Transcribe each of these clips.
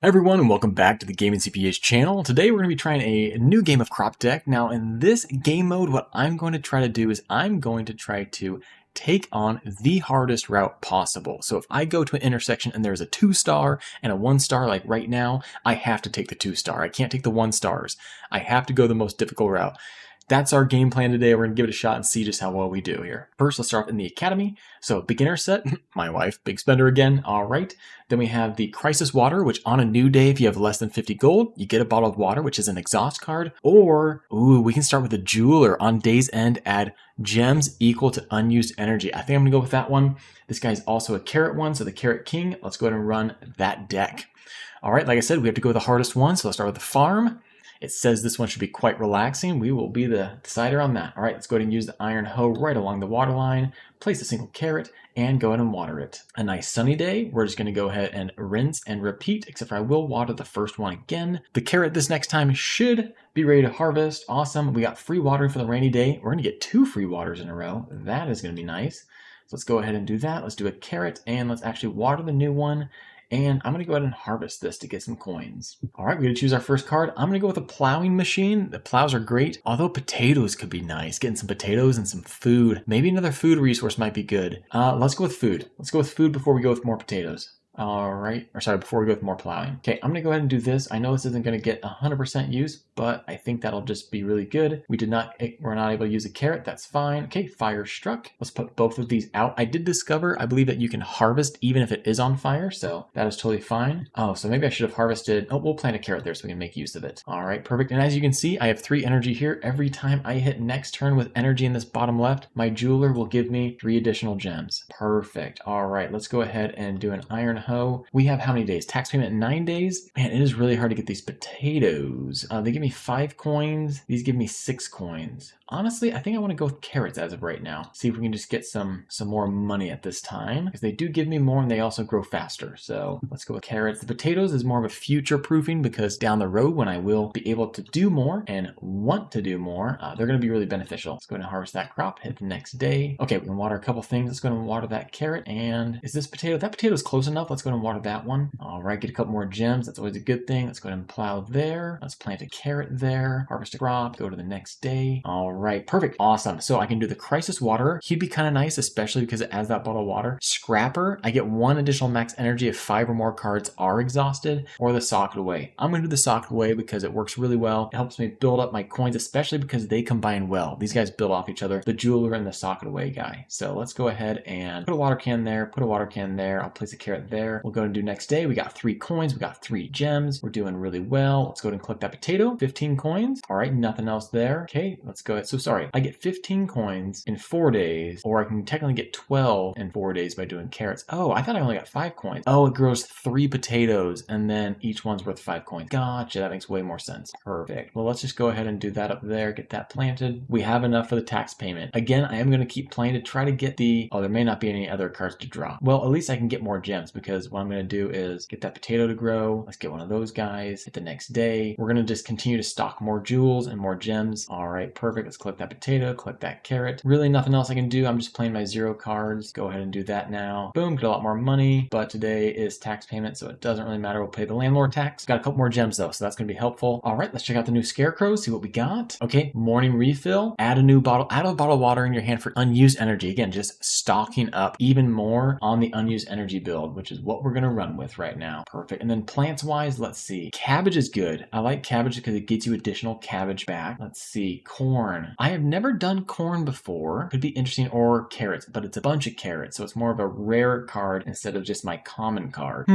Hi everyone, and welcome back to the Gaming CPH channel. Today we're going to be trying a new game of Cropdeck. Now in this game mode, what I'm going to try to do is I'm going to try to take on the hardest route possible. So if I go to an intersection and there's a 2-star and a 1-star, like right now, I have to take the 2-star. I can't take the 1-stars. I have to go the most difficult route. That's our game plan today. We're going to give it a shot and see just how well we do here. First, let's start in the academy. So beginner set, my wife, big spender again. All right. Then we have the crisis water, which on a new day, if you have less than 50 gold, you get a bottle of water, which is an exhaust card. Or, we can start with the jeweler. On day's end, add gems equal to unused energy. I think I'm going to go with that one. This guy's also a carrot one, so the carrot king. Let's go ahead and run that deck. All right, like I said, we have to go with the hardest one. So let's start with the farm. It says this one should be quite relaxing. We will be the decider on that. All right, let's go ahead and use the iron hoe right along the water line, place a single carrot, and go ahead and water it. A nice sunny day. We're just going to go ahead and rinse and repeat, except for I will water the first one again. The carrot this next time should be ready to harvest. Awesome. We got free watering for the rainy day. We're going to get 2 free waters in a row. That is going to be nice. So let's go ahead and do that. Let's do a carrot, and let's actually water the new one. And I'm going to go ahead and harvest this to get some coins. All right, we're going to choose our first card. I'm going to go with a plowing machine. The plows are great, although potatoes could be nice. Getting some potatoes and some food. Maybe another food resource might be good. Let's go with food. Let's go with food before we go with more potatoes. All right, or sorry, before we go with more plowing. Okay, I'm gonna go ahead and do this. I know this isn't gonna get 100% use, but I think that'll just be really good. We're not able to use a carrot, that's fine. Okay, fire struck. Let's put both of these out. I did discover, I believe that you can harvest even if it is on fire, so that is totally fine. Oh, so maybe I should have harvested, we'll plant a carrot there so we can make use of it. All right, perfect. And as you can see, I have 3 energy here. Every time I hit next turn with energy in this bottom left, my jeweler will give me 3 additional gems. Perfect. All right, let's go ahead and do an iron hoe. We have how many days? Tax payment 9 days. Man, it is really hard to get these potatoes. They give me 5 coins. These give me 6 coins. Honestly, I think I want to go with carrots as of right now. See if we can just get some more money at this time, because they do give me more and they also grow faster. So let's go with carrots. The potatoes is more of a future proofing, because down the road when I will be able to do more and want to do more, they're going to be really beneficial. Let's go ahead and harvest that crop, hit the next day. Okay, we can water a couple things. Let's go ahead and water that carrot. And is this potato? That potato is close enough. Let's go ahead and water that one. All right, get a couple more gems. That's always a good thing. Let's go ahead and plow there. Let's plant a carrot there. Harvest a crop. Go to the next day. All right, perfect. Awesome. So I can do the crisis water. He'd be kind of nice, especially because it has that bottle of water. Scrapper, I get 1 additional max energy if 5 or more cards are exhausted, or the socket away. I'm going to do the socket away because it works really well. It helps me build up my coins, especially because they combine well. These guys build off each other, the jeweler and the socket away guy. So let's go ahead and put a water can there, put a water can there. I'll place a carrot there. We'll go and do next day. We got 3 coins. We got 3 gems. We're doing really well. Let's go ahead and collect that potato. 15 coins. All right, nothing else there. Okay, let's go ahead. So sorry, I get 15 coins in 4 days, or I can technically get 12 in 4 days by doing carrots. Oh, I thought I only got 5 coins. Oh, it grows 3 potatoes, and then each one's worth 5 coins. Gotcha, that makes way more sense. Perfect. Well, let's just go ahead and do that up there, get that planted. We have enough for the tax payment. Again, I am going to keep playing to try to get there may not be any other cards to draw. Well, at least I can get more gems, because what I'm going to do is get that potato to grow. Let's get one of those guys. Hit the next day. We're going to just continue to stock more jewels and more gems. All right, perfect. Let's collect that potato, collect that carrot. Really nothing else I can do. I'm just playing my 0 cards. Go ahead and do that now. Boom, get a lot more money, but today is tax payment, so it doesn't really matter. We'll pay the landlord tax. Got a couple more gems though, so that's going to be helpful. All right, let's check out the new scarecrows, see what we got. Okay, morning refill. Add a bottle of water in your hand for unused energy. Again, just stocking up even more on the unused energy build, which is what we're going to run with right now. Perfect. And then plants wise, let's see. Cabbage is good. I like cabbage because it gets you additional cabbage back. Let's see. Corn. I have never done corn before. Could be interesting, or carrots, but it's a bunch of carrots, so it's more of a rare card instead of just my common card.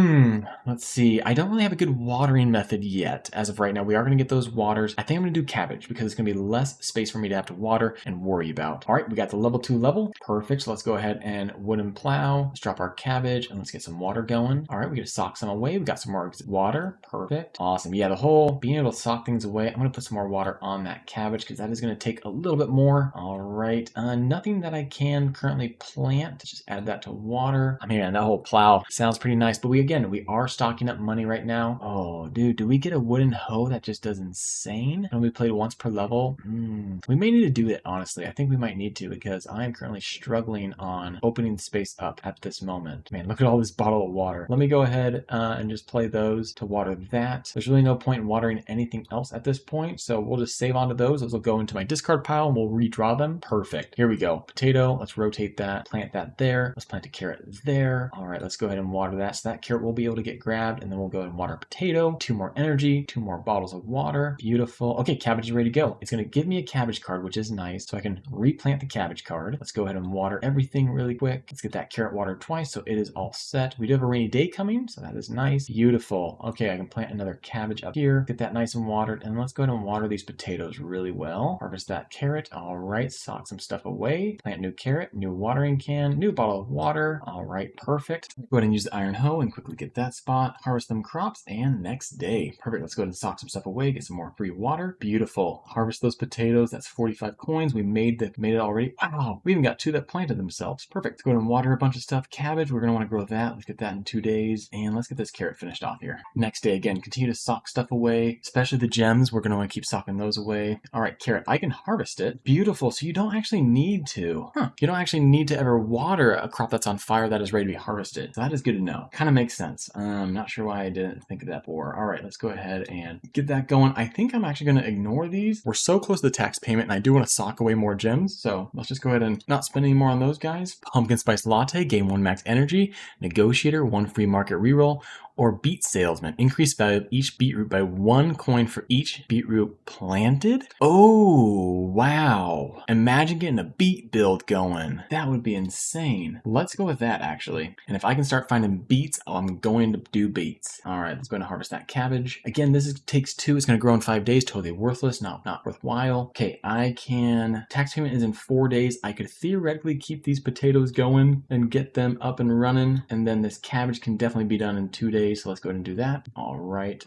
Let's see. I don't really have a good watering method yet. As of right now, we are going to get those waters. I think I'm going to do cabbage because it's going to be less space for me to have to water and worry about. All right, we got the level 2 level. Perfect. So let's go ahead and wooden plow. Let's drop our cabbage and let's get some water going. All right, we get to sock some away. We got some more water. Perfect. Awesome. Yeah, the whole being able to sock things away. I'm going to put some more water on that cabbage because that is going to take take a little bit more. All right, nothing that I can currently plant. Just add that to water. I mean, that whole plow sounds pretty nice, but we are stocking up money right now. Oh, dude, do we get a wooden hoe that just does insane? And we played once per level. We may need to do it, honestly. I think we might need to because I am currently struggling on opening space up at this moment. Man, look at all this bottle of water. Let me go ahead and just play those to water that. There's really no point in watering anything else at this point, so we'll just save onto those. Those will go into my discard pile and we'll redraw them. Perfect. Here we go. Potato. Let's rotate that. Plant that there. Let's plant a carrot there. All right, let's go ahead and water that. So that carrot will be able to get grabbed, and then we'll go ahead and water potato. 2 more energy, 2 more bottles of water. Beautiful. Okay, cabbage is ready to go. It's going to give me a cabbage card, which is nice, so I can replant the cabbage card. Let's go ahead and water everything really quick. Let's get that carrot watered twice, so it is all set. We do have a rainy day coming, so that is nice. Beautiful. Okay, I can plant another cabbage up here. Get that nice and watered, and let's go ahead and water these potatoes really well. Harvest that carrot. All right, sock some stuff away. Plant new carrot, new watering can, new bottle of water. All right, perfect. Go ahead and use the iron hoe and quickly get that spot. Harvest them crops, and next day. Perfect. Let's go ahead and sock some stuff away. Get some more free water. Beautiful. Harvest those potatoes. That's 45 coins. We made it already. Wow, we even got 2 that planted themselves. Perfect. Let's go ahead and water a bunch of stuff. Cabbage, we're going to want to grow that. Let's get that in 2 days. And let's get this carrot finished off here. Next day, again, continue to sock stuff away, especially the gems. We're going to want to keep socking those away. All right, carrot, I can harvest it. Beautiful. So you don't actually need to. You don't actually need to ever water a crop that's on fire that is ready to be harvested. So that is good to know. Kind of makes sense. I'm not sure why I didn't think of that before. All right, let's go ahead and get that going. I think I'm actually going to ignore these. We're so close to the tax payment, and I do want to sock away more gems. So let's just go ahead and not spend any more on those guys. Pumpkin spice latte, gain 1 max energy. Negotiator, 1 free market reroll. Or beet salesman, increase value of each beetroot by 1 coin for each beetroot planted. Oh, wow. Imagine getting a beet build going. That would be insane. Let's go with that, actually. And if I can start finding beets, I'm going to do beets. All right, let's go ahead and harvest that cabbage. Again, takes 2. It's going to grow in 5 days. Totally worthless, not worthwhile. Okay, tax payment is in 4 days. I could theoretically keep these potatoes going and get them up and running. And then this cabbage can definitely be done in 2 days. So let's go ahead and do that. All right.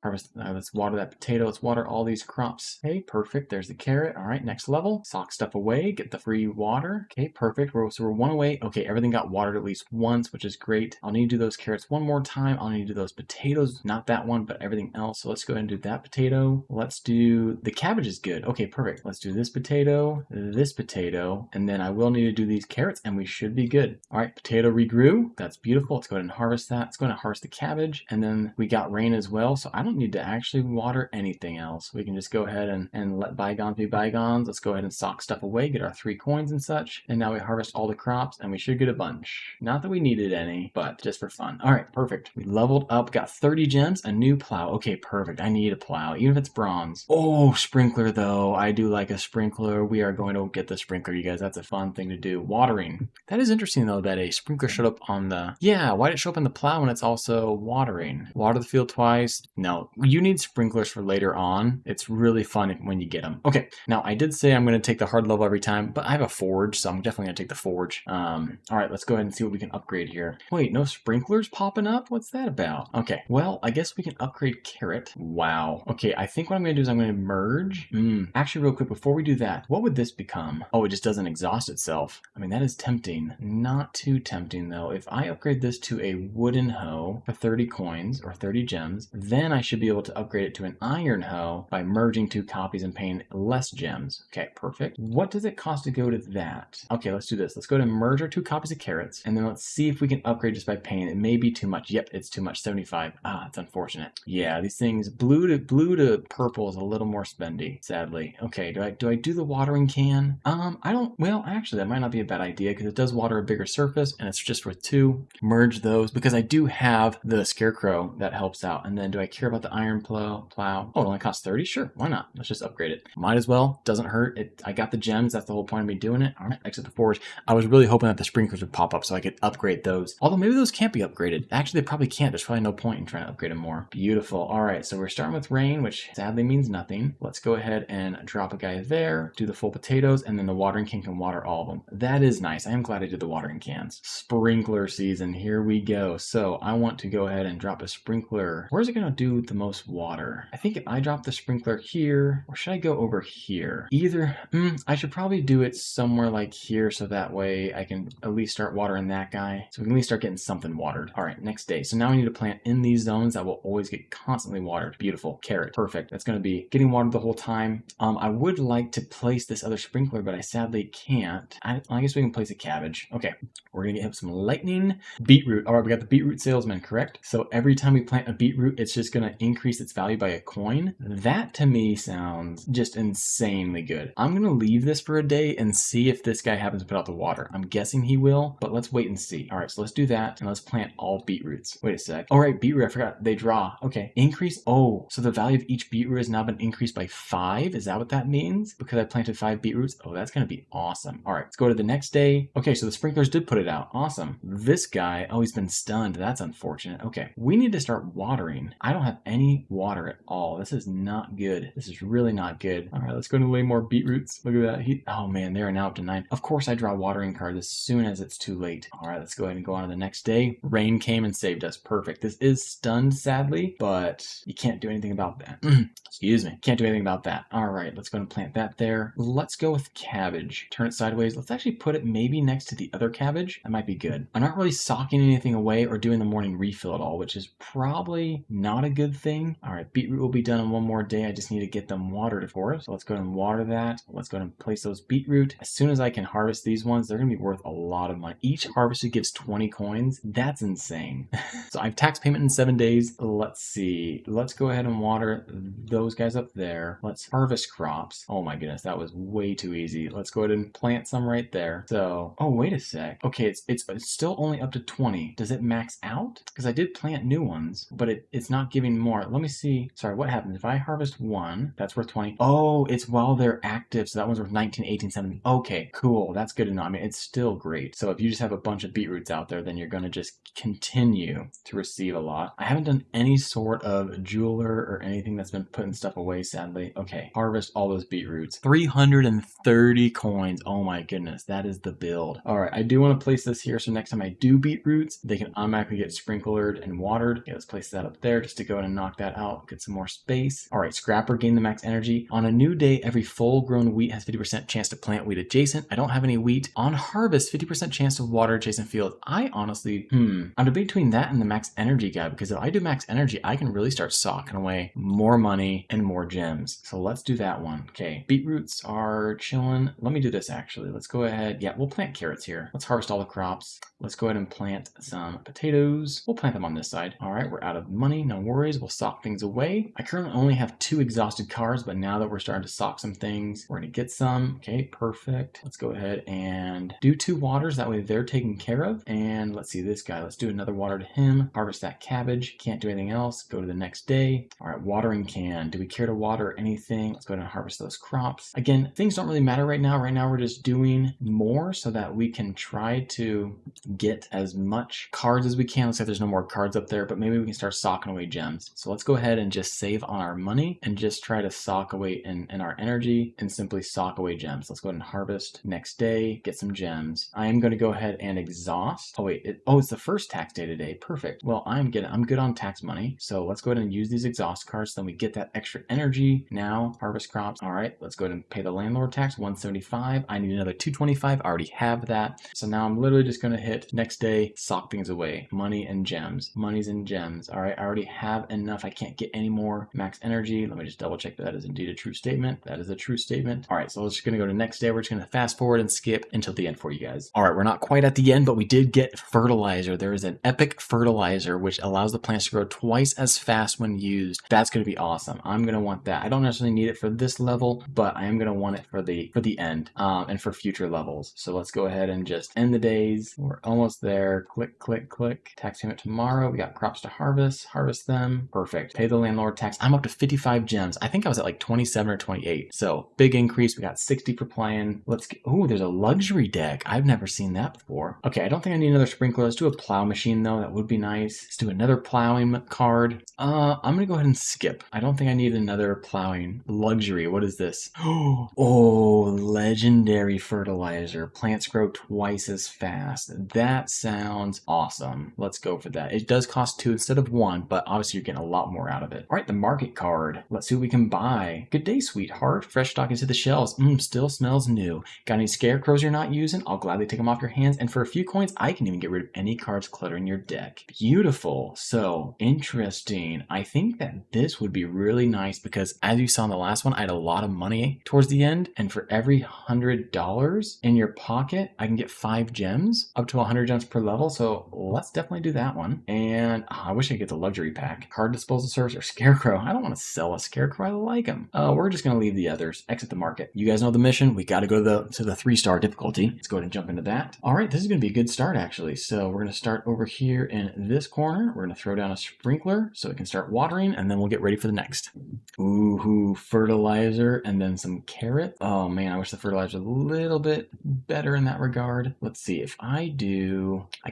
Harvest. Let's water that potato. Let's water all these crops. Okay, perfect. There's the carrot. All right, next level. Sock stuff away. Get the free water. Okay, perfect. So we're 1 away. Okay, everything got watered at least once, which is great. I'll need to do those carrots 1 more time. I'll need to do those potatoes. Not that one, but everything else. So let's go ahead and do that potato. Let's do the cabbage is good. Okay, perfect. Let's do this potato, and then I will need to do these carrots, and we should be good. All right, potato regrew. That's beautiful. Let's go ahead and harvest that. Let's go ahead and harvest the cabbage, and then we got rain as well, so I don't need to actually water anything else. We can just go ahead and let bygones be bygones. Let's go ahead and sock stuff away, get our 3 coins and such, and now we harvest all the crops, and we should get a bunch. Not that we needed any, but just for fun. All right, perfect. We leveled up, got 30 gems, a new plow. Okay, perfect. I need a plow, even if it's bronze. Oh, sprinkler though. I do like a sprinkler. We are going to get the sprinkler, you guys. That's a fun thing to do. Watering. That is interesting though, that a sprinkler showed up on the... Yeah, why did it show up on the plow when it's also watering? Water the field twice. No, you need sprinklers for later on. It's really fun when you get them. Okay, now I did say I'm going to take the hard level every time, but I have a forge, so I'm definitely going to take the forge. All right, let's go ahead and see what we can upgrade here. Wait, no sprinklers popping up? What's that about? Okay, well, I guess we can upgrade carrot. Wow. Okay, I think what I'm going to do is I'm going to merge. Actually, real quick, before we do that, what would this become? Oh, it just doesn't exhaust itself. I mean, that is tempting. Not too tempting, though. If I upgrade this to a wooden hoe for 30 coins or 30 gems, then I should be able to upgrade it to an iron hoe by merging 2 copies and paying less gems. Okay, perfect. What does it cost to go to that? Okay, let's do this. Let's go to merge our 2 copies of carrots, and then let's see if we can upgrade just by paying. It may be too much. Yep, it's too much. 75. Ah, it's unfortunate. Yeah, these things, blue to purple is a little more spendy, sadly. Okay, do I do the watering can? I don't, well, actually, that might not be a bad idea because it does water a bigger surface, and it's just worth 2. Merge those because I do have the scarecrow that helps out. And then do I care about the iron plow? Oh, it only costs 30? Sure, why not? Let's just upgrade it. Might as well. Doesn't hurt. I got the gems. That's the whole point of me doing it. All right, exit the forge. I was really hoping that the sprinklers would pop up so I could upgrade those. Although maybe those can't be upgraded. Actually, they probably can't. There's probably no point in trying to upgrade them more. Beautiful. All right, so we're starting with rain, which sadly means nothing. Let's go ahead and drop a guy there, do the full potatoes, and then the watering can water all of them. That is nice. I am glad I did the watering cans. Sprinkler season. Here we go. So So I want to go ahead and drop a sprinkler. Where's it going to do the most water? I think if I drop the sprinkler here, or should I go over here? Either, I should probably do it somewhere like here so that way I can at least start watering that guy. So we can at least start getting something watered. All right, next day. So now we need to plant in these zones that will always get constantly watered. Beautiful. Carrot. Perfect. That's going to be getting watered the whole time. I would like to place this other sprinkler, but I sadly can't. I guess we can place a cabbage. Okay. We're going to get some lightning. Beetroot. All right, we got the beetroot salesman, correct? So every time we plant a beetroot, it's just going to increase its value by a coin. That to me sounds just insanely good. I'm going to leave this for a day and see if this guy happens to put out the water. I'm guessing he will, but let's wait and see. All right, so let's do that and let's plant all beetroots. Wait a sec. All right, beetroot, I forgot. They draw. Okay, increase. Oh, so the value of each beetroot has now been increased by 5. Is that what that means? Because I planted 5 beetroots? Oh, that's going to be awesome. All right, let's go to the next day. Okay, so the sprinklers did put it out. Awesome. This guy, oh, he's been stunned. That's unfortunate. Okay, we need to start watering. I don't have any water at all. This is not good. This is really not good. All right, let's go to lay more beetroots. Look at that. Oh man, they are now up to 9. Of course I draw watering cards as soon as it's too late. All right, let's go ahead and go on to the next day. Rain came and saved us. Perfect. This is stunned, sadly, but you can't do anything about that. Excuse me. Can't do anything about that. All right, let's go and plant that there. Let's go with cabbage. Turn it sideways. Let's actually put it maybe next to the other cabbage. That might be good. I'm not really socking anything away or doing the morning refill at all, which is probably not a good thing. All right, beetroot will be done in one more day. I just need to get them watered, of course. So let's go ahead and water that. Let's go ahead and place those beetroot. As soon as I can harvest these ones, they're going to be worth a lot of money. Each harvested gives 20 coins. That's insane. So I have tax payment in 7 days. Let's see. Let's go ahead and water those guys up there. Let's harvest crops. Oh my goodness, that was way too easy. Let's go ahead and plant some right there. So, oh, wait a sec. Okay, it's still only up to 20. Does it max out? Because I did plant new ones, but it's not giving more. Let me see. Sorry, what happens if I harvest one? That's worth 20. Oh, it's while they're active. So that one's worth 19, 18, 17. Okay, cool. That's good to know. I mean, it's still great. So if you just have a bunch of beetroots out there, then you're going to just continue to receive a lot. I haven't done any sort of jeweler or anything that's been putting stuff away, sadly. Okay, harvest all those beetroots. 330 coins. Oh my goodness, that is the build. All right, I do want to place this here so next time I do beetroots, they can automatically get sprinklered and watered. Okay, let's place that up there just to go ahead and knock that out, get some more space. All right, scrapper, gain the max energy. On a new day, every full-grown wheat has 50% chance to plant wheat adjacent. I don't have any wheat. On harvest, 50% chance to water adjacent fields. I honestly, I'm debating between that and the max energy guy, because if I do max energy, I can really start socking away more money and more gems. So let's do that one. Okay, beetroots are chilling. Let me do this actually. Let's go ahead. Yeah, we'll plant carrots here. Let's harvest all the crops. Let's go ahead and plant some potatoes. We'll plant them on this side. All right, we're out of money. No worries. We'll sock things away. I currently only have 2 exhausted cards, but now that we're starting to sock some things, we're going to get some. Okay, perfect. Let's go ahead and do 2 waters. That way they're taken care of. And let's see this guy. Let's do another water to him. Harvest that cabbage. Can't do anything else. Go to the next day. All right, watering can. Do we care to water anything? Let's go ahead and harvest those crops. Again, things don't really matter right now. Right now we're just doing more so that we can try to get as much cards as we can. Looks like there's no more cards up there, but maybe we can start socking away gems. So let's go ahead and just save on our money and just try to sock away in our energy and simply sock away gems. Let's go ahead and harvest next day, get some gems. I am going to go ahead and exhaust. Oh wait, it's the first tax day today. Perfect. Well, I'm good on tax money. So let's go ahead and use these exhaust cards. Then we get that extra energy. Now harvest crops. All right, let's go ahead and pay the landlord tax, 175. I need another 225. I already have that. So now I'm literally just going to hit next day, sock things away. Money and gems. Monies and gems. All right, I already have enough. I can't get any more max energy. Let me just double check that is indeed a true statement. That is a true statement. All right, so we're just going to go to next day. We're just going to fast forward and skip until the end for you guys. All right, we're not quite at the end, but we did get fertilizer. There is an epic fertilizer which allows the plants to grow twice as fast when used. That's going to be awesome. I'm going to want that. I don't necessarily need it for this level, but I am going to want it for the end and for future levels. So let's go ahead and just end the days. We're almost there. Click, click, click. Tax payment tomorrow. We got crops to harvest them. Perfect. Pay the landlord tax. I'm up to 55 gems. I think I was at like 27 or 28. So big increase. We got 60 per playing. Oh, there's a luxury deck. I've never seen that before. Okay, I don't think I need another sprinkler. Let's do a plow machine though. That would be nice. Let's do another plowing card. I'm gonna go ahead and skip. I don't think I need another plowing luxury. What is this? Oh, legendary fertilizer. Plants grow twice as fast. That sounds awesome. Let's go for that. It does cost 2 instead of 1, but obviously you're getting a lot more out of it. All right, the market card. Let's see what we can buy. Good day, sweetheart. Fresh stock into the shelves. Still smells new. Got any scarecrows you're not using? I'll gladly take them off your hands. And for a few coins, I can even get rid of any cards cluttering your deck. Beautiful. So, interesting. I think that this would be really nice because as you saw in the last one, I had a lot of money towards the end. And for every $100 in your pocket, I can get 5 gems, up to 100 gems per level. So let's definitely do that one. And I wish I could get the luxury pack. Card disposal service or scarecrow. I don't want to sell a scarecrow. I like them. We're just going to leave the others. Exit the market. You guys know the mission. We got to go to the 3-star difficulty. Let's go ahead and jump into that. All right, this is going to be a good start actually. So we're going to start over here in this corner. We're going to throw down a sprinkler so it can start watering, and then we'll get ready for the next. Ooh, fertilizer and then some carrot. Oh man, I wish the fertilizer was a little bit better in that regard. Let's see if I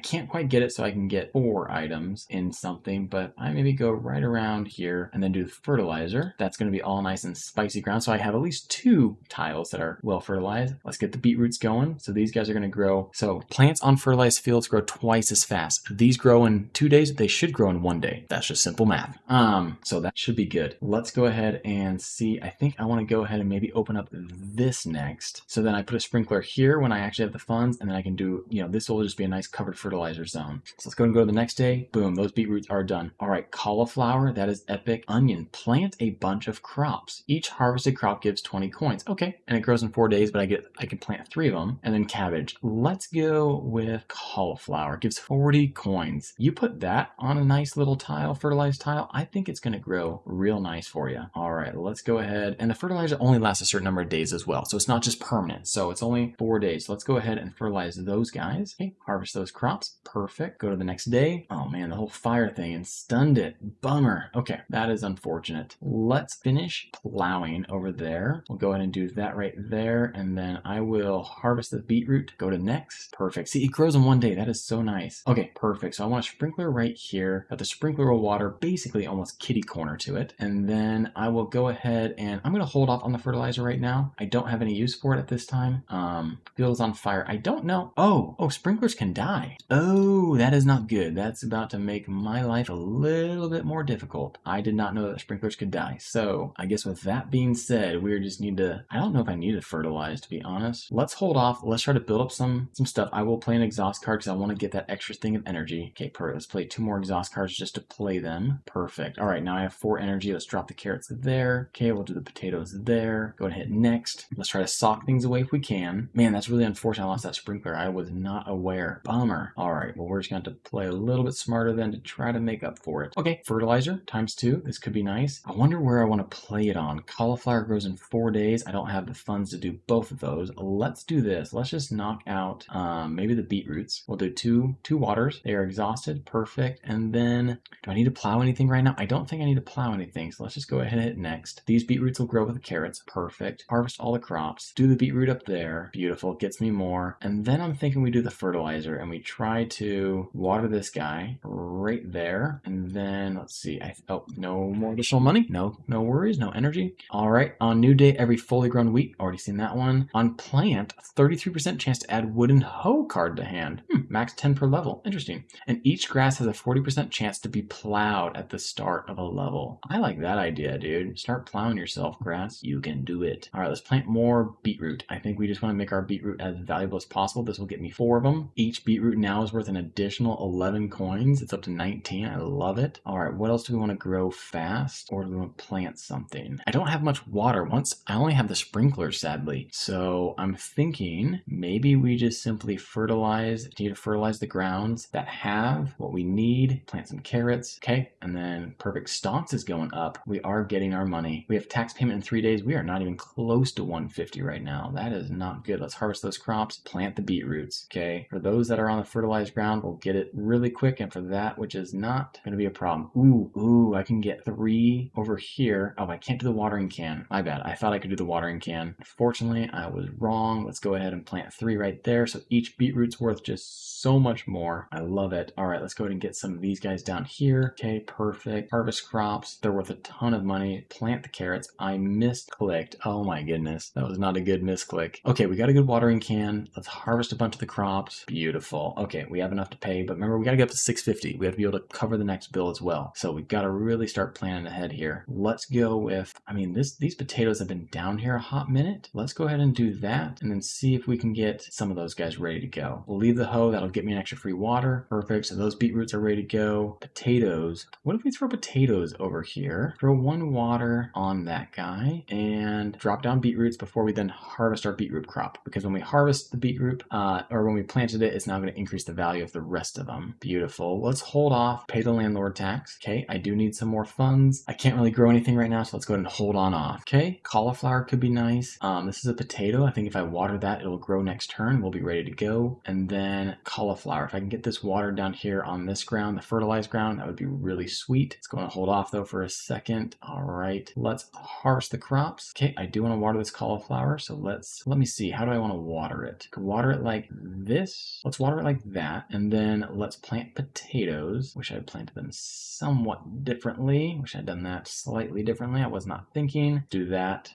can't quite get it so I can get 4 items in something, but I maybe go right around here and then do the fertilizer. That's going to be all nice and spicy ground. So I have at least 2 tiles that are well fertilized. Let's get the beetroots going. So these guys are going to grow. So plants on fertilized fields grow twice as fast. These grow in 2 days. They should grow in 1 day. That's just simple math. So that should be good. Let's go ahead and see. I think I want to go ahead and maybe open up this next. So then I put a sprinkler here when I actually have the funds, and then I can do, this will just be a nice covered fertilizer zone. So let's go and go to the next day. Boom, those beetroots are done. All right, cauliflower, that is epic. Onion, plant a bunch of crops. Each harvested crop gives 20 coins. Okay, and it grows in 4 days, but I can plant 3 of them. And then cabbage. Let's go with cauliflower. Gives 40 coins. You put that on a nice little tile, fertilized tile, I think it's going to grow real nice for you. All right, let's go ahead. And the fertilizer only lasts a certain number of days as well. So it's not just permanent. So it's only 4 days. So let's go ahead and fertilize those guys. Okay, harvest those crops. Perfect. Go to the next day. Oh man, the whole fire thing and stunned it. Bummer. Okay, that is unfortunate. Let's finish plowing over there. We'll go ahead and do that right there. And then I will harvest the beetroot. Go to next. Perfect. See, it grows in 1 day. That is so nice. Okay, perfect. So I want a sprinkler right here. But the sprinkler will water basically almost kitty corner to it. And then I will go ahead and I'm going to hold off on the fertilizer right now. I don't have any use for it at this time. Field is on fire. I don't know. Oh, sprinklers can die. Oh, that is not good. That's about to make my life a little bit more difficult. I did not know that sprinklers could die. So I guess with that being said, we just need to, I don't know if I need to fertilize, to be honest. Let's hold off. Let's try to build up some stuff. I will play an exhaust card because I want to get that extra thing of energy. Okay, perfect. Let's play 2 more exhaust cards just to play them. Perfect. All right, now I have 4 energy. Let's drop the carrots there. Okay, we'll do the potatoes there. Go ahead and hit next. Let's try to sock things away if we can. Man, that's really unfortunate I lost that sprinkler. I was not aware. Bummer. All right, well, we're just going to have to play a little bit smarter then to try to make up for it. Okay, fertilizer ×2. This could be nice. I wonder where I want to play it on. Cauliflower grows in 4 days. I don't have the funds to do both of those. Let's do this. Let's just knock out maybe the beetroots. We'll do two waters. They are exhausted. Perfect. And then, do I need to plow anything right now? I don't think I need to plow anything. So let's just go ahead and hit next. These beetroots will grow with the carrots. Perfect. Harvest all the crops. Do the beetroot up there. Beautiful. Gets me more. And then I'm thinking we do the fertilizer and we try to water this guy right there. And then let's see. No more additional money. No worries. No energy. All right. On new day, every fully grown wheat. Already seen that one. On plant, 33% chance to add wooden hoe card to hand. Max 10 per level. Interesting. And each grass has a 40% chance to be plowed at the start of a level. I like that idea, dude. Start plowing yourself, grass. You can do it. All right, let's plant more beetroot. I think we just want to make our beetroot as valuable as possible. This will get me 4 of them. Each beetroot now is worth an additional 11 coins. It's up to 19. I love it. All right, what else do we want to grow fast? Or do we want to plant something? I don't have much water. I only have the sprinklers, sadly. So I'm thinking maybe we just simply need to fertilize the grounds that have what we need. Plant some carrots. Okay, and then perfect. Stonks is going up. We are getting our money. We have tax payment in 3 days. We are not even close to 150 right now. That is not good. Let's harvest those crops. Plant the beetroots. Okay, for those that are on the fertilized ground, we'll get it really quick. And for that, which is not going to be a problem. Ooh, I can get 3 over here. Oh, I can't do the watering can. My bad. I thought I could do the watering can. Unfortunately, I was wrong. Let's go ahead and plant 3 right there. So each beetroot's worth just so much more. I love it. All right, let's go ahead and get some of these guys down here. Okay, perfect. Harvest crops. They're worth a ton of money. Plant the carrots. I misclicked. Oh my goodness. That was not a good misclick. Okay, we got a good watering can. Let's harvest a bunch of the crops. Beautiful. Okay, we have enough to pay day, but remember, we got to get up to 650. We have to be able to cover the next bill as well. So we've got to really start planning ahead here. Let's go with, I mean, these potatoes have been down here a hot minute. Let's go ahead and do that and then see if we can get some of those guys ready to go. We'll leave the hoe. That'll get me an extra free water. Perfect. So those beetroots are ready to go. Potatoes. What if we throw potatoes over here? Throw 1 water on that guy and drop down beetroots before we then harvest our beetroot crop. Because when we harvest the beetroot, or when we planted it, it's now going to increase the value of the rest of them. Beautiful. Let's hold off, pay the landlord tax. Okay, I do need some more funds. I can't really grow anything right now, so let's go ahead and hold on off. Okay, cauliflower could be nice. This is a potato. I think if I water that, it'll grow next turn. We'll be ready to go. And then cauliflower. If I can get this watered down here on this ground, the fertilized ground, that would be really sweet. It's going to hold off though for a second. All right, let's harvest the crops. Okay, I do want to water this cauliflower, so let me see. How do I want to water it? I could water it like this. Let's water it like that, and then let's plant potatoes. Wish I had planted them somewhat differently. Wish I'd done that slightly differently. I was not thinking. Do that,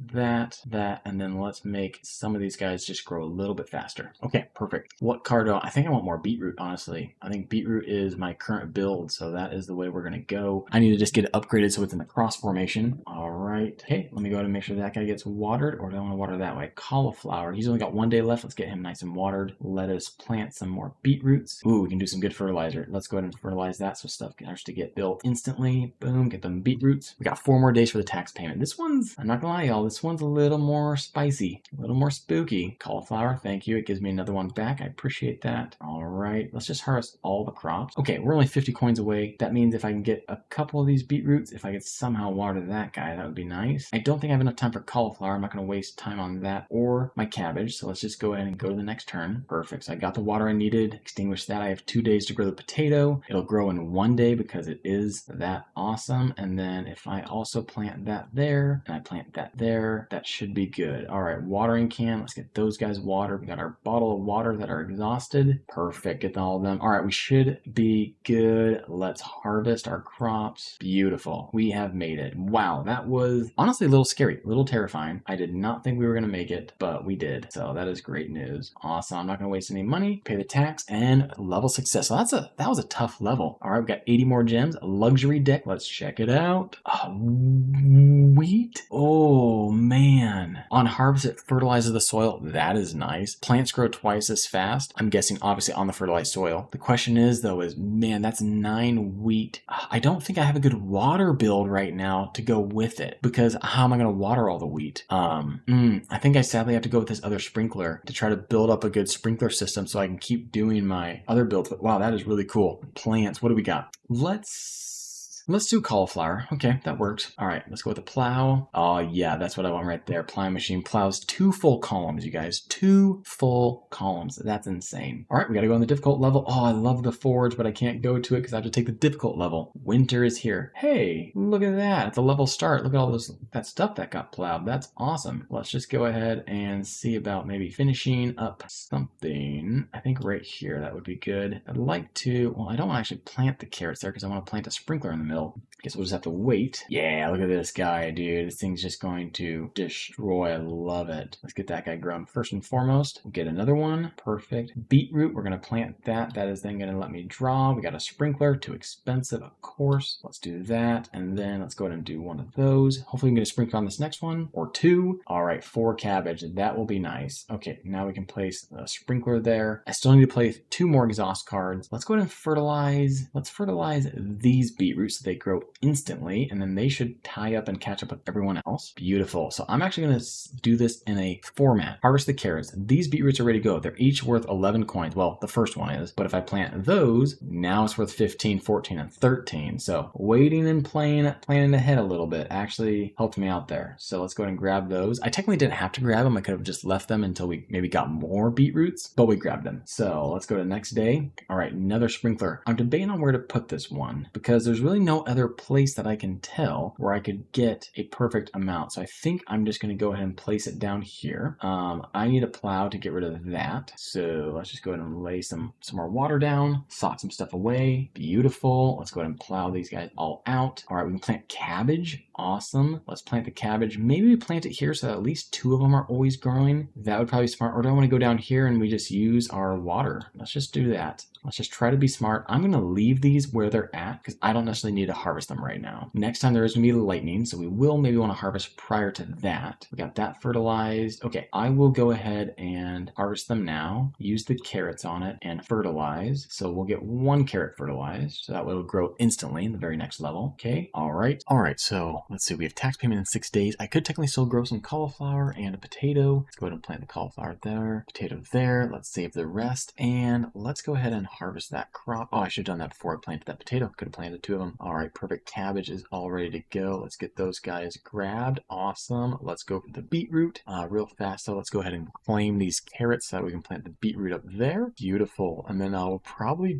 and then let's make some of these guys just grow a little bit faster. Okay, perfect. What card do I think I want more beetroot, honestly. I think beetroot is my current build, so that is the way we're gonna go. I need to just get it upgraded so it's in the cross formation. All right. Okay, let me go ahead and make sure that guy gets watered, or do I want to water that way? Cauliflower. He's only got 1 day left. Let's get him nice and watered. Let us plant some more beetroots. Ooh, we can do some good fertilizer. Let's go ahead and fertilize that so stuff can actually get built instantly. Boom, get them beetroots. We got 4 more days for the tax payment. This one's, I'm not gonna lie, y'all, this one's a little more spicy, a little more spooky. Cauliflower, thank you. It gives me another one back. I appreciate that. All right, let's just harvest all the crops. Okay, we're only 50 coins away. That means if I can get a couple of these beetroots, if I could somehow water that guy, that would be nice. I don't think I have enough time for cauliflower. I'm not gonna waste time on that or my cabbage. So let's just go ahead and go to the next turn. Perfect. So I got the water I needed. Extinguish that. I have 2 days to grow the potato. It'll grow in 1 day because it is that awesome. And then if I also plant that there and I plant that there, that should be good. All right, watering can. Let's get those guys watered. We got our bottle of water that are exhausted. Perfect. Get all of them. All right, we should be good. Let's harvest our crops. Beautiful. We have made it. Wow, that was honestly a little scary, a little terrifying. I did not think we were going to make it, but we did. So that is great news. Awesome. I'm not going to waste any money. Pay the tax and level success. So that was a tough level. All right, we've got 80 more gems. A luxury deck. Let's check it out. Wheat. Oh man. On harvest, it fertilizes the soil. That is nice. Plants grow twice as fast. I'm guessing obviously on the fertilized soil. The question is though, man, that's 9 wheat. I don't think I have a good water build right now to go with it, because how am I going to water all the wheat? I think I sadly have to go with this other sprinkler to try to build up a good sprinkler system so I can keep doing my other builds. But wow, that is really cool. Plants. What do we got? Let's do cauliflower. Okay, that works. All right, let's go with the plow. Oh yeah, that's what I want right there. Plowing machine plows 2 full columns, you guys. 2 full columns. That's insane. All right, we got to go on the difficult level. Oh, I love the forge, but I can't go to it because I have to take the difficult level. Winter is here. Hey, look at that. At the level start, look at all that stuff that got plowed. That's awesome. Let's just go ahead and see about maybe finishing up something. I think right here, that would be good. I'd like to, well, I don't want to actually plant the carrots there because I want to plant a sprinkler in the middle. Guess we'll just have to wait. Yeah, look at this guy, dude. This thing's just going to destroy. I love it. Let's get that guy grown first and foremost. We'll get another one. Perfect. Beetroot, we're going to plant that. That is then going to let me draw. We got a sprinkler. Too expensive, of course. Let's do that. And then let's go ahead and do one of those. Hopefully we can get a sprinkler on this next one or 2. All right, 4 cabbage. That will be nice. Okay, now we can place a sprinkler there. I still need to place 2 more exhaust cards. Let's go ahead and fertilize. Let's fertilize these beetroots so they grow instantly, and then they should tie up and catch up with everyone else. Beautiful. So I'm actually going to do this in a format. Harvest the carrots. These beetroots are ready to go. They're each worth 11 coins. Well, the first one is, but if I plant those, now it's worth 15, 14, and 13. So waiting and planning ahead a little bit actually helped me out there. So let's go ahead and grab those. I technically didn't have to grab them. I could have just left them until we maybe got more beetroots, but we grabbed them. So let's go to the next day. All right, another sprinkler. I'm debating on where to put this one because there's really no no other place that I can tell where I could get a perfect amount. So I think I'm just going to go ahead and place it down here. I need a plow to get rid of that. So let's just go ahead and lay some more water down, sock some stuff away. Beautiful. Let's go ahead and plow these guys all out. All right, we can plant cabbage. Awesome. Let's plant the cabbage. Maybe we plant it here so that at least 2 of them are always growing. That would probably be smart. Or do I want to go down here and we just use our water? Let's just do that. Let's just try to be smart. I'm going to leave these where they're at because I don't necessarily need to harvest them right now. Next time there is going to be lightning, so we will maybe want to harvest prior to that. We got that fertilized. Okay, I will go ahead and harvest them now. Use the carrots on it and fertilize. So we'll get 1 carrot fertilized. So that way it'll grow instantly in the very next level. Okay, all right. All right, so let's see. We have tax payment in 6 days. I could technically still grow some cauliflower and a potato. Let's go ahead and plant the cauliflower there, potato there. Let's save the rest and let's go ahead and harvest that crop. Oh, I should have done that before I planted that potato. Could have planted 2 of them. All right, perfect. Cabbage is all ready to go. Let's get those guys grabbed. Awesome. Let's go for the beetroot real fast. So let's go ahead and claim these carrots so that we can plant the beetroot up there. Beautiful. And then I'll probably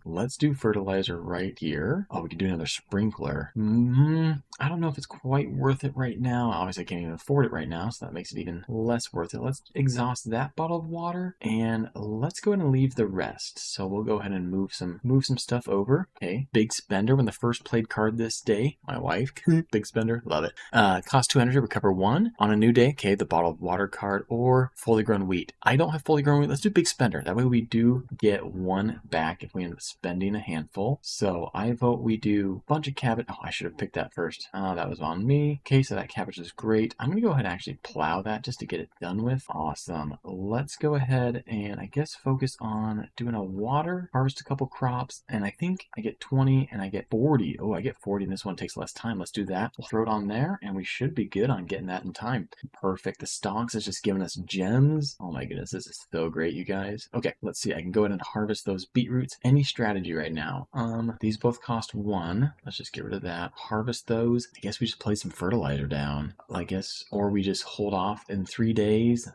let's do fertilizer right here. Oh, we could do another sprinkler. I don't know if it's quite worth it right now. Obviously, I can't even afford it right now, so that makes it even less worth it. Let's exhaust that bottle of water and let's go ahead and leave the rest. So we'll go ahead and move some stuff over. Okay, big spender when the first played card this day. My wife, big spender, love it. Cost 2 energy, recover 1 on a new day. Okay, the bottle of water card or fully grown wheat. I don't have fully grown wheat. Let's do big spender. That way we do get 1 back if we end up spending a handful. So I vote we do a bunch of cabbage. Oh, I should have picked that first. That was on me. Okay, so that cabbage is great. I'm gonna go ahead and actually plow that just to get it done with. Awesome. Let's go ahead and I guess focus on doing a water, harvest a couple crops, and I think I get 20 and I get 40. Oh, I get 40 and this one takes less time. Let's do that. We'll throw it on there and we should be good on getting that in time. Perfect. The stonks is just giving us gems. Oh my goodness, this is so great, you guys. Okay, let's see. I can go ahead and harvest those beetroots. Any strategy right now? These both cost 1. Let's just get rid of that. Harvest those. I guess we just place some fertilizer down. I guess, or we just hold off in 3 days.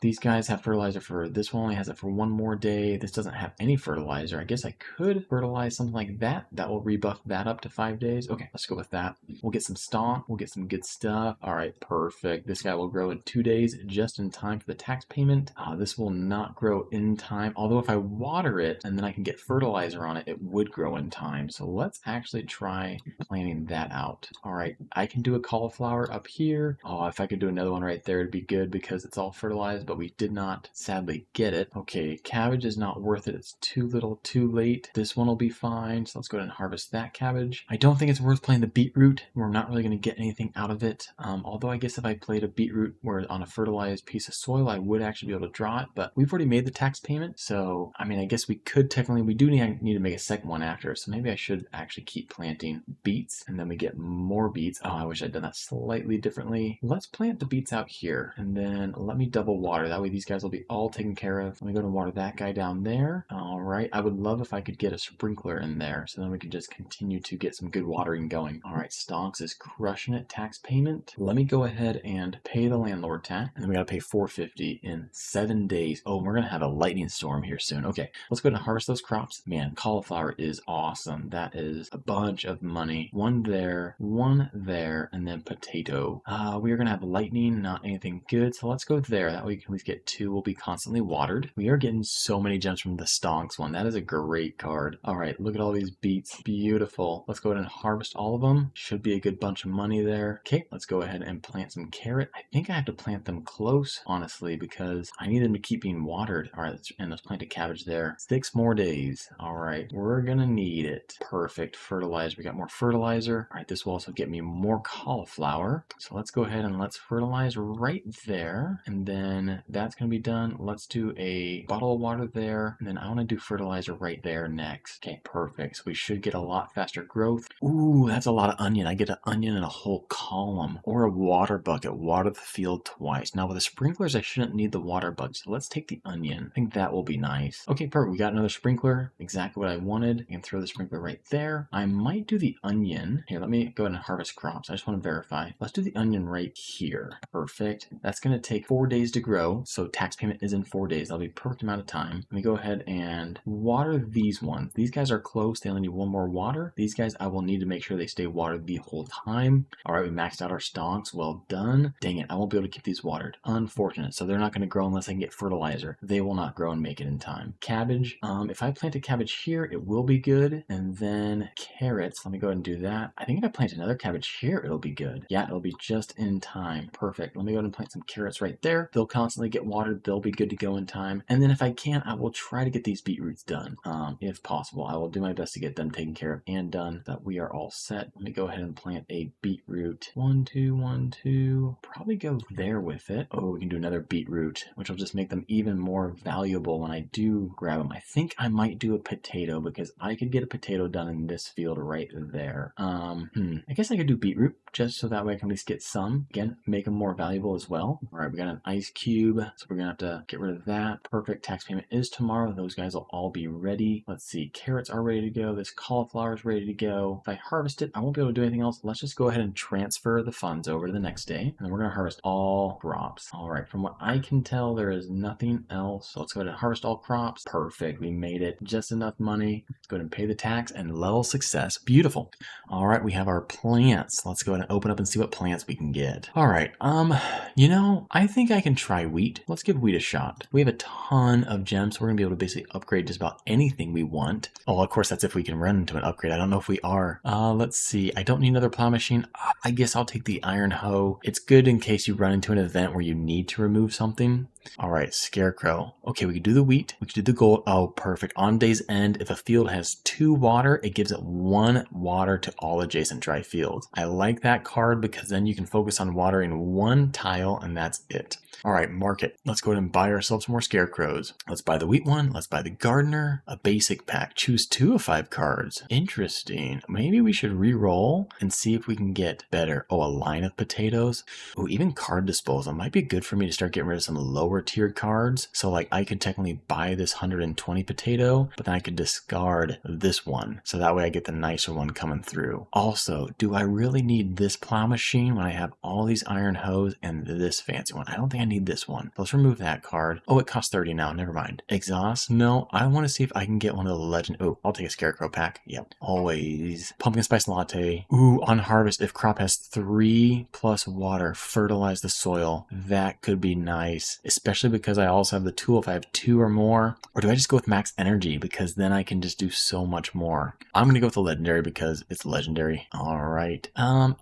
These guys have fertilizer for, this one only has it for 1 more day. This doesn't have any fertilizer. I guess I could fertilize something like that. That will rebuff that up to 5 days. Okay, let's go with that. We'll get some stock. We'll get some good stuff. All right, perfect. This guy will grow in 2 days, just in time for the tax payment. This will not grow in time. Although if I water it and then I can get fertilizer on it, it would grow in time. So let's actually try planning that out. All right, I can do a cauliflower up here. Oh, if I could do another one right there, it'd be good because it's all fertilized, but we did not sadly get it. Okay, cabbage is not worth it. It's too little, too late. This one will be fine. So let's go ahead and harvest that cabbage. I don't think it's worth playing the beetroot. We're not really going to get anything out of it. Although I guess if I played a beetroot where on a fertilized piece of soil, I would actually be able to draw it, but we've already made the tax payment. So, I mean, I guess we could technically, we do need to make a second one after. So maybe I should actually keep planting beets and then we get more beets. Oh, I wish I'd done that slightly differently. Let's plant the beets out here and then let me double water. That way these guys will be all taken care of. Let me go to water that guy down there. All right. I would love if I could get a sprinkler in there so then we could just continue to get some good watering going. All right. Stonks is crushing it. Tax payment. Let me go ahead and pay the landlord tax. And then we got to pay $450 in 7 days. Oh, we're going to have a lightning storm here soon. Okay. Let's go ahead and harvest those crops. Man, cauliflower is awesome. That is a bunch of money. 1 there, 1 there, and then potato. We are going to have lightning, not anything good. So let's go there. That way we can at least get 2. We'll be constantly watered. We are getting so many gems from the stonks one. That is a great card. All right. Look at all these beets. Beautiful. Let's go ahead and harvest all of them. Should be a good bunch of money there. Okay. Let's go ahead and plant some carrot. I think I have to plant them close, honestly, because I need them to keep being watered. All right. And let's plant a cabbage there. 6 more days. All right. We're going to need it. Perfect. Fertilizer. We got more fertilizer. All right. This will also get me more cauliflower. So let's go ahead and let's fertilize right there. And then that's going to be done. Let's do a bottle of water there. And then I want to do fertilizer right there next. Okay, perfect. So we should get a lot faster growth. Ooh, that's a lot of onion. I get an onion in a whole column. Or a water bucket. Water the field twice. Now with the sprinklers, I shouldn't need the water bucket. So let's take the onion. I think that will be nice. Okay, perfect. We got another sprinkler. Exactly what I wanted. I can throw the sprinkler right there. I might do the onion. Here, let me go go ahead and harvest crops. I just want to verify. Let's do the onion right here. Perfect. That's going to take 4 days to grow. So tax payment is in 4 days. That'll be a perfect amount of time. Let me go ahead and water these ones. These guys are close. They only need 1 more water. These guys, I will need to make sure they stay watered the whole time. All right, we maxed out our stonks. Well done. Dang it. I won't be able to keep these watered. Unfortunate. So they're not going to grow unless I can get fertilizer. They will not grow and make it in time. Cabbage. If I plant a cabbage here, it will be good. And then carrots. Let me go ahead and do that. I think if I plant another cabbage here, it'll be good. Yeah, it'll be just in time. Perfect. Let me go ahead and plant some carrots right there. They'll constantly get watered. They'll be good to go in time. And then if I can, I will try to get these beetroots done. If possible, I will do my best to get them taken care of and done, that we are all set. Let me go ahead and plant a beetroot. 1, 2, 1, 2. Probably go there with it. Oh, we can do another beetroot, which will just make them even more valuable when I do grab them. I think I might do a potato because I could get a potato done in this field right there. I guess I could do beetroot just so that way I can at least get some. Again, make them more valuable as well. All right, we got an ice cube, so we're gonna have to get rid of that. Perfect. Tax payment is tomorrow. Those guys will all be ready. Let's see. Carrots are ready to go. This cauliflower is ready to go. If I harvest it, I won't be able to do anything else. Let's just go ahead and transfer the funds over to the next day, and then we're gonna harvest all crops. All right. From what I can tell, there is nothing else. So let's go ahead and harvest all crops. Perfect. We made it. Just enough money. Let's go ahead and pay the tax and level success. Beautiful. All right, we have our plants. Let's go ahead and open up and see what plants we can get. All right, I think I can try wheat. Let's give wheat a shot. We have a ton of gems, so we're gonna be able to basically upgrade just about anything we want. Oh, of course, that's if we can run into an upgrade. I don't know if we are. Let's see. I don't need another plow machine. I guess I'll take the iron hoe. It's good in case you run into an event where you need to remove something. All right, scarecrow. Okay, we could do the wheat. We could do the gold. Oh, perfect. On day's end, if a field has 2 water, it gives it 1 water to all adjacent dry fields. I like that card because then you can focus on watering 1 tile and that's it. All right, market. Let's go ahead and buy ourselves more scarecrows. Let's buy the wheat one. Let's buy the gardener. A basic pack. Choose 2 of 5 cards. Interesting. Maybe we should re-roll and see if we can get better. Oh, a line of potatoes. Oh, even card disposal might be good for me to start getting rid of some lower tiered cards. So like I could technically buy this 120 potato, but then I could discard this one. So that way I get the nicer one coming through. Also, do I really need this plow machine when I have all these iron hoes and this fancy one? I don't think I need this one. Let's remove that card. Oh, it costs 30 now. Never mind. Exhaust? No, I want to see if I can get one of the legend. Oh, I'll take a scarecrow pack. Yep. Always. Pumpkin spice latte. Ooh, on harvest, if crop has 3 plus water, fertilize the soil. That could be nice, especially because I also have the tool if I have 2 or more. Or do I just go with max energy because then I can just do so much more? I'm going to go with the legendary because it's legendary. All right.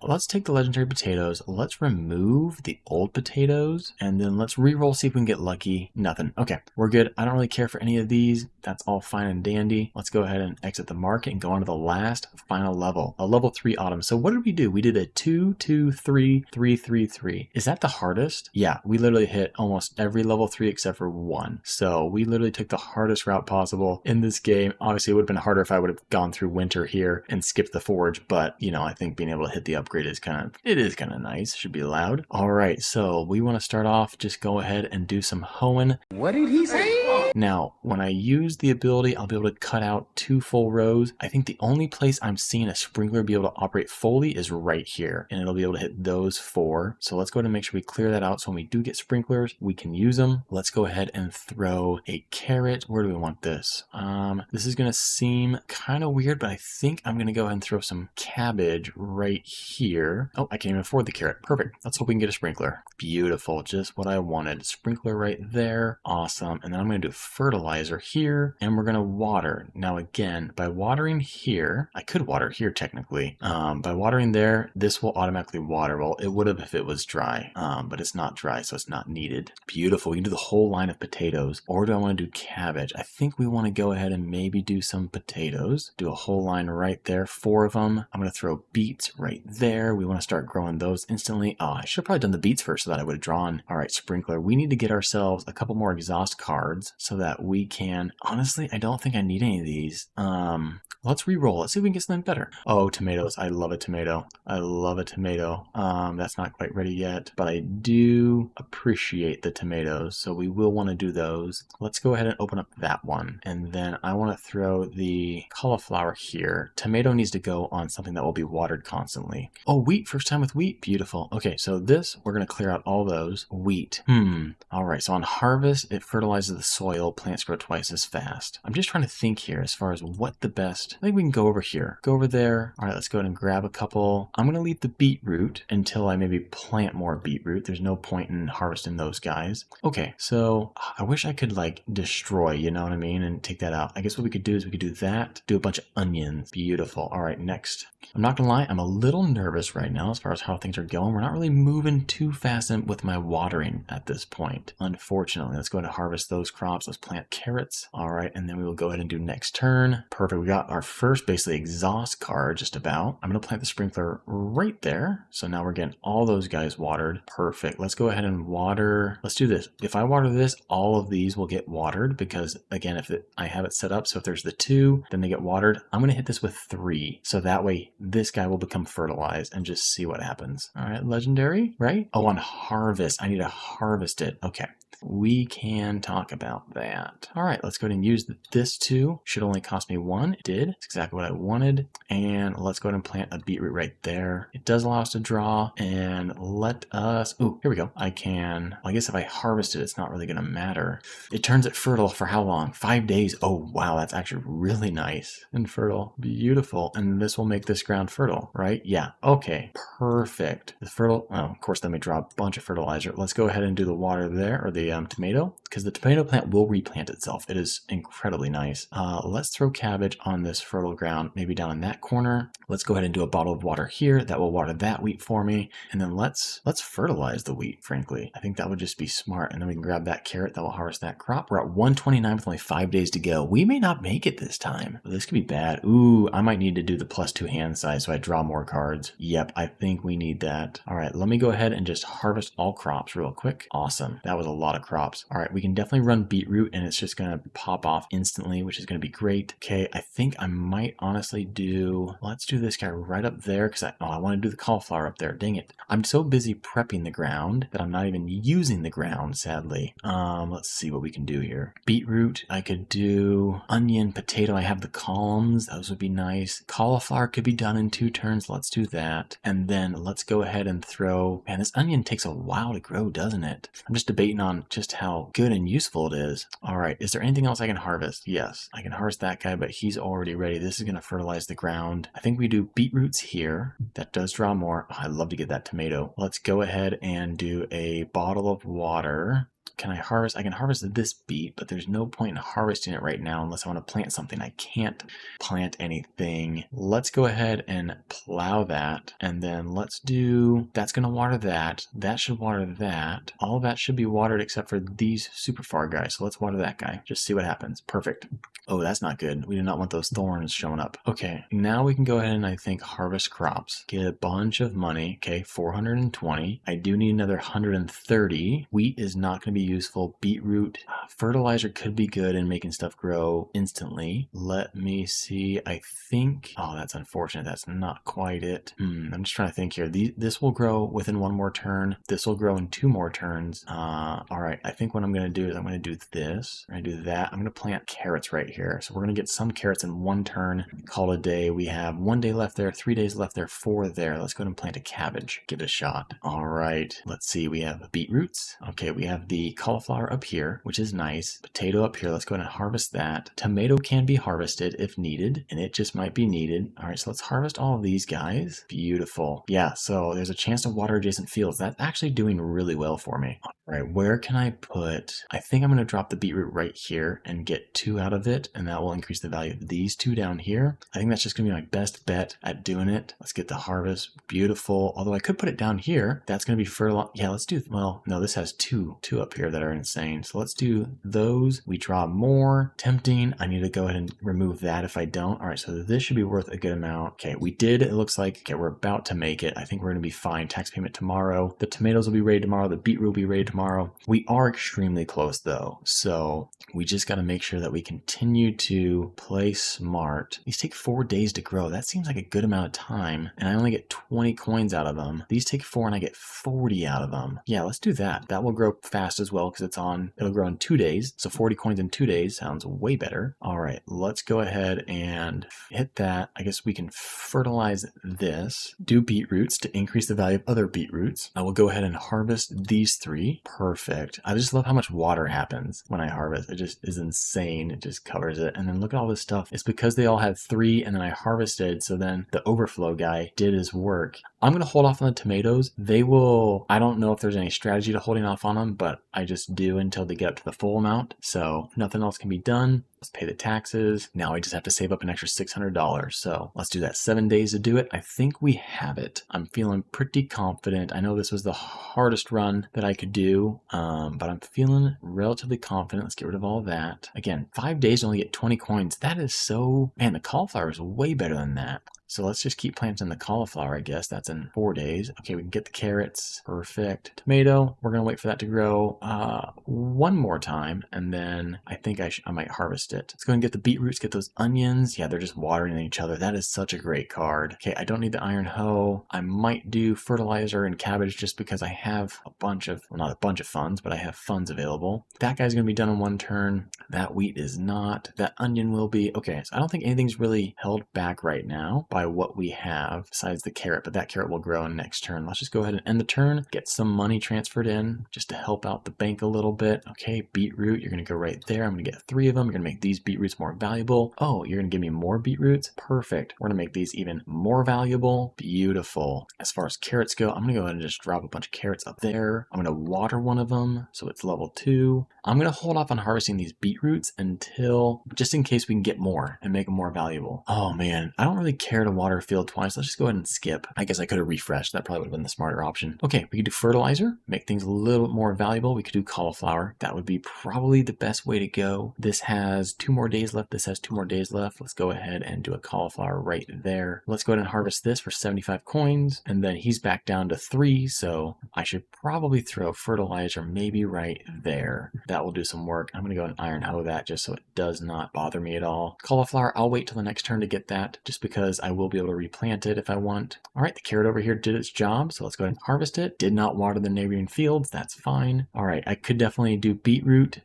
Let's take the legendary potatoes. Let's remove the old potatoes and then let's re-roll, see if we can get lucky. Nothing. Okay, we're good. I don't really care for any of these. That's all fine and dandy. Let's go ahead and exit the market and go on to the last final level, a level 3 autumn. So what did we do? We did a 2, 2, 3, 3, 3, 3. Is that the hardest? Yeah, we literally hit almost every level 3 except for 1. So we literally took the hardest route possible in this game. Obviously, it would have been harder if I would have gone through winter here and skipped the forge, but you know, I think being able to hit the upgrade is kind of nice. Should be allowed. All right, so we want to start off, just go ahead and do some hoeing. What did he say? Now, when I use the ability, I'll be able to cut out 2 full rows. I think the only place I'm seeing a sprinkler be able to operate fully is right here, and it'll be able to hit those 4. So let's go ahead and make sure we clear that out so when we do get sprinklers, we can use them. Let's go ahead and throw a carrot. Where do we want this? This is going to seem kind of weird, but I think I'm going to go ahead and throw some cabbage right here. Oh, I can't even afford the carrot. Perfect. Let's hope we can get a sprinkler. Beautiful. Just what I wanted. Sprinkler right there. Awesome. And then I'm going to do fertilizer here, and we're going to water. Now again, by watering here, I could water here technically. By watering there, this will automatically water. Well, it would have if it was dry, but it's not dry, so it's not needed. Beautiful. We can do the whole line of potatoes, or do I want to do cabbage? I think we want to go ahead and maybe do some potatoes. Do a whole line right there, 4 of them. I'm going to throw beets right there. We want to start growing those instantly. Oh, I should have probably done the beets first so that I would have drawn. All right, sprinkler. We need to get ourselves a couple more exhaust cards so that we can, honestly, I don't think I need any of these. Let's re-roll. Let's see if we can get something better. Oh, tomatoes. I love a tomato. I love a tomato. That's not quite ready yet, but I do appreciate the tomatoes, so we will want to do those. Let's go ahead and open up that one, and then I want to throw the cauliflower here. Tomato needs to go on something that will be watered constantly. Oh, wheat. First time with wheat. Beautiful. Okay, so this, we're going to clear out all those. Wheat. All right, so on harvest, it fertilizes the soil. Plants grow twice as fast. I'm just trying to think here as far as what the best. I think we can go over here. Go over there. All right, let's go ahead and grab a couple. I'm going to leave the beetroot until I maybe plant more beetroot. There's no point in harvesting those guys. Okay, so I wish I could like destroy, you know what I mean, and take that out. I guess what we could do is we could do that, do a bunch of onions. Beautiful. All right, next. I'm not gonna lie, I'm a little nervous right now as far as how things are going. We're not really moving too fast with my watering at this point, unfortunately. Let's go ahead and harvest those crops. Let's plant carrots. All right, and then we will go ahead and do next turn. Perfect. We got our first basically exhaust card just about. I'm gonna plant the sprinkler right there. So now we're getting all those guys watered. Perfect. Let's go ahead and water. Let's do this. If I water this, all of these will get watered because again, I have it set up so if there's the 2, then they get watered. I'm gonna hit this with 3. So that way this guy will become fertilized and just see what happens. All right, legendary, right? Oh, on harvest, I need to harvest it. Okay. We can talk about that. All right, let's go ahead and use this 2. Should only cost me 1. It did. It's exactly what I wanted. And let's go ahead and plant a beetroot right there. It does allow us to draw and let us, oh, here we go. I can, well, I guess if I harvest it, it's not really gonna matter. It turns it fertile for how long? 5 days. Oh, wow, that's actually really nice and fertile. Beautiful. And this will make this ground fertile, right? Yeah, okay, perfect. The fertile, oh, of course, then we draw a bunch of fertilizer. Let's go ahead and do the water there, or the tomato, because the tomato plant will replant itself. It is incredibly nice. Let's throw cabbage on this fertile ground, maybe down in that corner. Let's go ahead and do a bottle of water here that will water that wheat for me. And then let's fertilize the wheat, frankly. I think that would just be smart. And then we can grab that carrot that will harvest that crop. We're at 129 with only 5 days to go. We may not make it this time. This could be bad. Ooh, I might need to do the +2 hand size so I draw more cards. Yep, I think we need that. All right, let me go ahead and just harvest all crops real quick. Awesome. That was a lot of crops. All right, we can definitely run beetroot and it's just gonna pop off instantly, which is gonna be great. Okay, I think I might honestly do, let's do this guy right up there because I want to do the cauliflower up there. Dang it. I'm so busy prepping the ground that I'm not even using the ground, sadly. Let's see what we can do here. Beetroot, I could do onion, potato. I have the columns. Those would be nice. Cauliflower could be done in 2 turns. Let's do that. And then let's go ahead and throw, man, this onion takes a while to grow, doesn't it? I'm just debating on just how good and useful it is. All right, is there anything else I can harvest? Yes, I can harvest that guy, but he's already ready. This is going to fertilize the ground. I think we do beetroots here. That does draw more. Oh, I'd love to get that tomato. Let's go ahead and do a bottle of water. Can I harvest? I can harvest this beet, but there's no point in harvesting it right now unless I want to plant something. I can't plant anything. Let's go ahead and plow that. And then let's do, that's going to water that. That should water that. All of that should be watered except for these super far guys. So let's water that guy. Just see what happens. Perfect. Oh, that's not good. We do not want those thorns showing up. Okay, now we can go ahead and I think harvest crops. Get a bunch of money. Okay, 420. I do need another 130. Wheat is not going to be useful. Beetroot, fertilizer could be good in making stuff grow instantly. Let me see. I think, oh, that's unfortunate. That's not quite it. I'm just trying to think here. This will grow within 1 more turn. This will grow in 2 more turns. All right, I think what I'm going to do is I'm going to do this. I'm going to do that. I'm going to plant carrots right here. So we're going to get some carrots in 1 turn. Call it a day. We have 1 day left there, 3 days left there, 4 there. Let's go ahead and plant a cabbage. Give it a shot. All right, let's see. We have beetroots. Okay, we have the cauliflower up here, which is nice. Potato up here. Let's go ahead and harvest that. Tomato can be harvested if needed, and it just might be needed. All right, so let's harvest all of these guys. Beautiful. Yeah, so there's a chance to water adjacent fields. That's actually doing really well for me. All right, where can I put, I think I'm going to drop the beetroot right here and get 2 out of it, and that will increase the value of these 2 down here. I think that's just going to be my best bet at doing it. Let's get the harvest. Beautiful. Although I could put it down here. That's going to be fertile. Yeah, let's do, well, no, this has two up up here that are insane. So let's do those. We draw more. Tempting. I need to go ahead and remove that if I don't. All right, so this should be worth a good amount. Okay, we did. It looks like, okay, we're about to make it. I think we're going to be fine. Tax payment tomorrow. The tomatoes will be ready tomorrow. The beetroot will be ready tomorrow. We are extremely close though. So we just got to make sure that we continue to play smart. These take 4 days to grow. That seems like a good amount of time. And I only get 20 coins out of them. These take 4 and I get 40 out of them. Yeah, let's do that. That will grow fast as well because it'll grow in 2 days. So 40 coins in 2 days sounds way better. All right, let's go ahead and hit that. I guess we can fertilize this. Do beetroots to increase the value of other beetroots. I will go ahead and harvest these 3. Perfect. I just love how much water happens when I harvest. It just is insane. It just covers it. And then look at all this stuff. It's because they all had 3 and then I harvested. So then the overflow guy did his work. I'm going to hold off on the tomatoes. I don't know if there's any strategy to holding off on them, but I just do until they get up to the full amount. So nothing else can be done. Let's pay the taxes. Now I just have to save up an extra $600. So let's do that. 7 days to do it. I think we have it. I'm feeling pretty confident. I know this was the hardest run that I could do, but I'm feeling relatively confident. Let's get rid of all of that. Again, 5 days to only get 20 coins. That is man, the cauliflower is way better than that. So let's just keep planting the cauliflower, I guess. That's in 4 days. Okay, we can get the carrots. Perfect. Tomato, we're going to wait for that to grow one more time, and then I think I might harvest it. Let's go and get the beetroots, get those onions. Yeah, they're just watering each other. That is such a great card. Okay, I don't need the iron hoe. I might do fertilizer and cabbage just because I have a bunch of, well, not a bunch of funds, but I have funds available. That guy's going to be done in 1 turn. That wheat is not. That onion will be. Okay, so I don't think anything's really held back right now by what we have besides the carrot, but that carrot will grow in next turn. Let's just go ahead and end the turn, get some money transferred in just to help out the bank a little bit. Okay, beetroot, you're going to go right there. I'm going to get 3 of them. You're going to make these beetroots more valuable. Oh, you're going to give me more beetroots? Perfect. We're going to make these even more valuable. Beautiful. As far as carrots go, I'm going to go ahead and just drop a bunch of carrots up there. I'm going to water one of them so it's level 2. I'm going to hold off on harvesting these beetroots until, just in case we can get more and make them more valuable. Oh man, I don't really care to water a field twice. Let's just go ahead and skip. I guess I could have refreshed. That probably would have been the smarter option. Okay, we could do fertilizer, make things a little bit more valuable. We could do cauliflower. That would be probably the best way to go. This has 2 more days left. This has 2 more days left. Let's go ahead and do a cauliflower right there. Let's go ahead and harvest this for 75 coins. And then he's back down to 3. So I should probably throw fertilizer maybe right there. That will do some work. I'm going to go and iron hoe that just so it does not bother me at all. Cauliflower, I'll wait till the next turn to get that just because I will be able to replant it if I want. All right, the carrot over here did its job, so let's go ahead and harvest it. Did not water the neighboring fields, that's fine. All right, I could definitely do beetroot,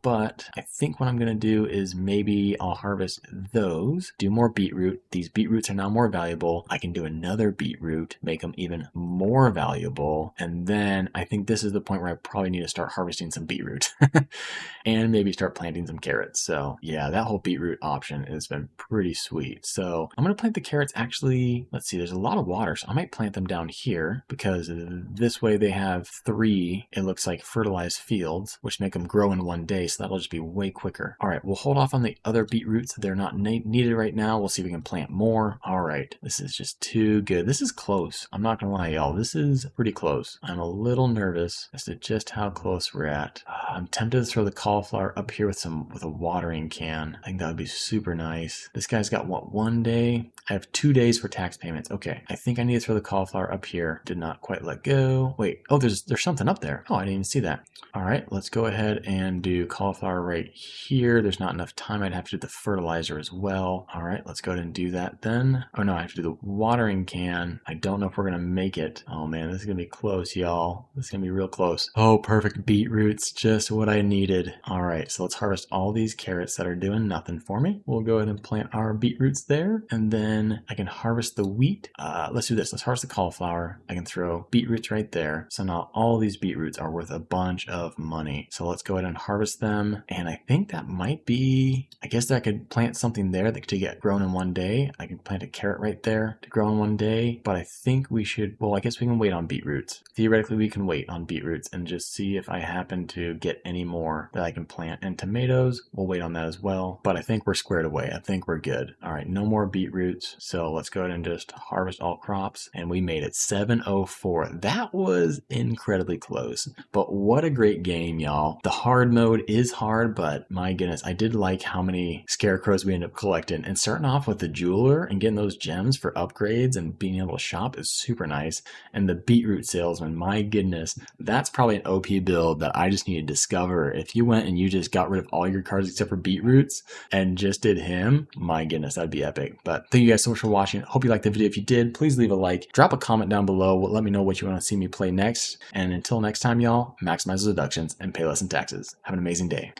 but I think what I'm gonna do is maybe I'll harvest those, do more beetroot. These beetroots are now more valuable. I can do another beetroot, make them even more valuable, and then I think this is the point where I probably need to start harvesting some beetroot and maybe start planting some carrots. So yeah, that whole beetroot option has been pretty sweet. So I'm gonna plant the carrots. Actually, let's see, there's a lot of water, so I might plant them down here because this way they have 3, it looks like, fertilized fields, which make them grow in 1 day, so that'll just be way quicker. All right, we'll hold off on the other beetroots. They're not needed right now. We'll see if we can plant more. All right, this is just too good. This is close. I'm not gonna lie, y'all. This is pretty close. I'm a little nervous as to just how close we're at. I'm tempted to throw the cauliflower up here with a watering can. I think that would be super nice. This guy's got what, 1 day? I have 2 days for tax payments. Okay, I think I need to throw the cauliflower up here. Did not quite let go. Wait, oh, there's something up there. Oh, I didn't even see that. All right, let's go ahead and do cauliflower right here. There's not enough time. I'd have to do the fertilizer as well. All right, let's go ahead and do that then. Oh no, I have to do the watering can. I don't know if we're gonna make it. Oh man, this is gonna be close, y'all. This is gonna be real close. Oh, perfect beetroots, just what I needed. All right, so let's harvest all these carrots that are doing nothing for me. We'll go ahead and plant our beetroots there, and then I can harvest the wheat. Let's do this. Let's harvest the cauliflower. I can throw beetroots right there. So now all these beetroots are worth a bunch of money. So let's go ahead and harvest them. And I think that might be, I guess I could plant something there that could get grown in 1 day. I can plant a carrot right there to grow in 1 day. But I think we should, well, I guess we can wait on beetroots. Theoretically, we can wait on beetroots and just see if I happen to get any more that I can plant. And tomatoes, we'll wait on that as well. But I think we're squared away. I think we're good. All right, no more beetroots. beetroot. So let's go ahead and just harvest all crops. And we made it 704. That was incredibly close. But what a great game, y'all. The hard mode is hard, but my goodness, I did like how many scarecrows we ended up collecting. And starting off with the jeweler and getting those gems for upgrades and being able to shop is super nice. And the beetroot salesman, my goodness, that's probably an OP build that I just need to discover. If you went and you just got rid of all your cards except for beetroots and just did him, my goodness, that'd be epic. But thank you guys so much for watching. Hope you liked the video. If you did, please leave a like, drop a comment down below. Let me know what you want to see me play next. And until next time, y'all, maximize those deductions and pay less in taxes. Have an amazing day.